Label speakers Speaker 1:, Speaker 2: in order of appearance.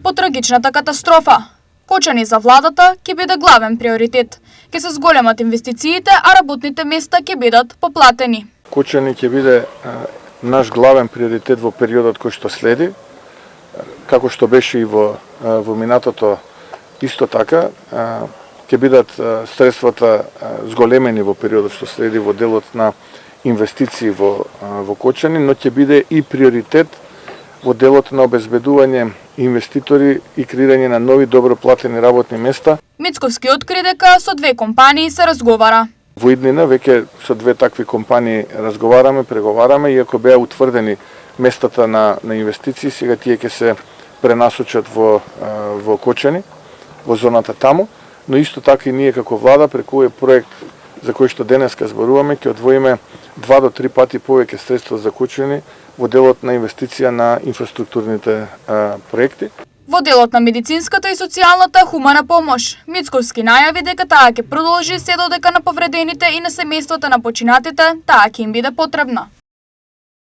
Speaker 1: По трагичната катастрофа, Кочани за владата ќе биде главен приоритет. Ќе се зголемат инвестициите, а работните места ќе бидат поплатени.
Speaker 2: Кочани ќе биде наш главен приоритет во периодот кој што следи, како што беше и во минатото исто така, ќе бидат средствата зголемени во периодот што следи во делот на инвестиции во Кочани, но ќе биде и приоритет во делот на обезбедување инвеститори и креирање на нови добро платени работни места.
Speaker 1: Мицковски откри дека со две компании се разговара.
Speaker 2: Во иднина веќе со две такви компании разговараме, преговараме, иако беа утврдени местата на инвестиции, сега тие ќе се пренасочат во Кочани, во зоната таму, но исто така и ние како влада преку овој проект за кој што денеска зборуваме ќе одвоиме 2 до 3 пати повеќе средства за Кочани во делот на инвестиција на инфраструктурните проекти.
Speaker 1: Во делот на медицинската и социјалната хумана помош, Мицковски најави дека таа ќе продолжи се додека на повредените и на семејствата на починатите таа ќе им биде потребна.